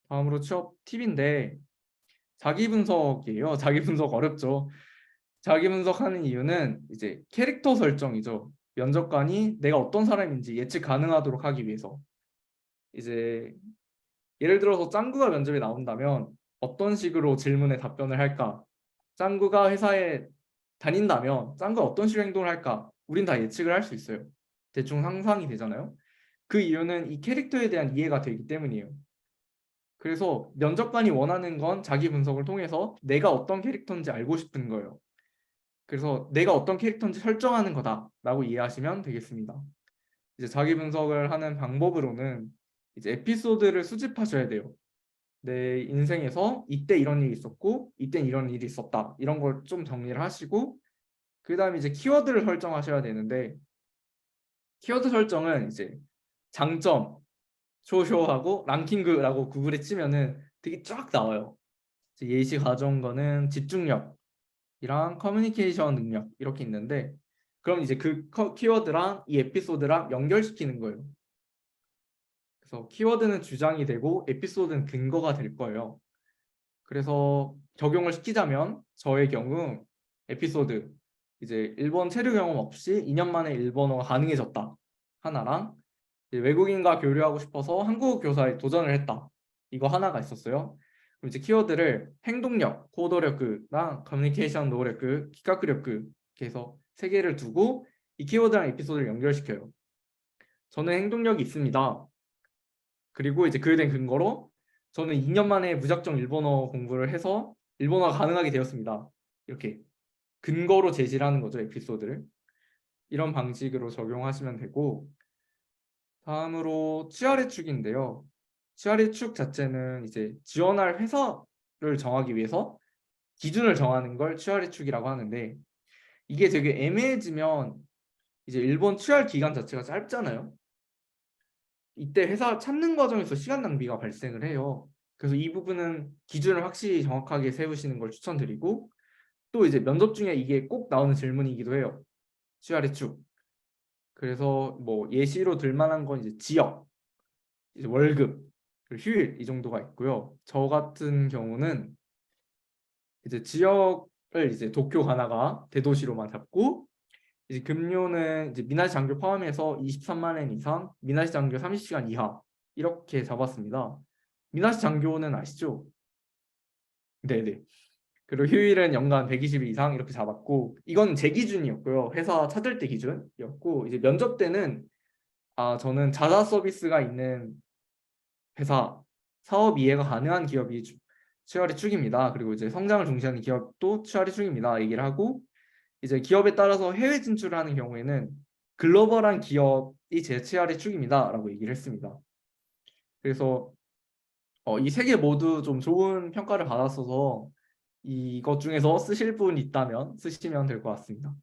다음으로 취업 팁인데 자기 분석이에요. 자기 분석 어렵죠. 자기 분석하는 이유는 이제 캐릭터 설정이죠. 면접관이 내가 어떤 사람인지 예측 가능하도록 하기 위해서. 이제 예를 들어서 짱구가 면접에 나온다면 어떤 식으로 질문에 답변을 할까? 짱구가 회사에 다닌다면 짱구가 어떤 식으로 행동을 할까? 우린 다 예측을 할 수 있어요. 대충 상상이 되잖아요. 그 이유는 이 캐릭터에 대한 이해가 되기 때문이에요. 그래서 면접관이 원하는 건 자기 분석을 통해서 내가 어떤 캐릭터인지 알고 싶은 거예요. 그래서 내가 어떤 캐릭터인지 설정하는 거다라고 이해하시면 되겠습니다. 이제 자기 분석을 하는 방법으로는 이제 에피소드를 수집하셔야 돼요. 내 인생에서 이때 이런 일이 있었고 이때 이런 일이 있었다. 이런 걸 좀 정리를 하시고 그 다음에 이제 키워드를 설정하셔야 되는데 키워드 설정은 이제 장점, 쇼쇼하고 랑킹그라고 구글에 치면은 되게 쫙 나와요. 예시 가져온 거는 집중력이랑 커뮤니케이션 능력 이렇게 있는데 그럼 이제 그 키워드랑 이 에피소드랑 연결시키는 거예요. 그래서 키워드는 주장이 되고 에피소드는 근거가 될 거예요. 그래서 적용을 시키자면 저의 경우 에피소드 이제 일본 체류 경험 없이 2년 만에 일본어가 가능해졌다 하나랑 외국인과 교류하고 싶어서 한국어 교사에 도전을 했다. 이거 하나가 있었어요. 그럼 이제 키워드를 행동력, 코도력랑 커뮤니케이션 노력, 기카크력 이렇게 해서 세 개를 두고 이 키워드랑 에피소드를 연결시켜요. 저는 행동력이 있습니다. 그리고 이제 그에 대한 근거로 저는 2년 만에 무작정 일본어 공부를 해서 일본어가 가능하게 되었습니다. 이렇게 근거로 제시를 하는 거죠, 에피소드를. 이런 방식으로 적용하시면 되고 다음으로 취하의 축인데요. 취하의 축 자체는 이제 지원할 회사를 정하기 위해서 기준을 정하는 걸 취하의 축이라고 하는데 이게 되게 애매해지면 이제 일본 취할 기간 자체가 짧잖아요. 이때 회사 찾는 과정에서 시간 낭비가 발생을 해요. 그래서 이 부분은 기준을 확실히 정확하게 세우시는 걸 추천드리고 또 이제 면접 중에 이게 꼭 나오는 질문이기도 해요. 취하의 축. 그래서 뭐 예시로 들 만한 건 이제 지역, 이제 월급, 그리고 휴일 이 정도가 있고요. 저 같은 경우는 이제 지역을 이제 도쿄 가나가 대도시로만 잡고 이제 급료는 이제 미나시 장교 포함해서 23만 엔 이상, 미나시 장교 30시간 이하 이렇게 잡았습니다. 미나시 장교는 아시죠? 네네. 그리고 휴일은 연간 120일 이상 이렇게 잡았고 이건 제 기준이었고요. 회사 찾을 때 기준이었고 이제 면접 때는 저는 자사 서비스가 있는 회사, 사업 이해가 가능한 기업이 취하의 축입니다. 그리고 이제 성장을 중시하는 기업도 취하의 축입니다. 얘기를 하고 이제 기업에 따라서 해외 진출을 하는 경우에는 글로벌한 기업이 제 취하의 축입니다라고 얘기를 했습니다. 그래서 이 세 개 모두 좀 좋은 평가를 받았어서 이것 중에서 쓰실 분 있다면 쓰시면 될 것 같습니다.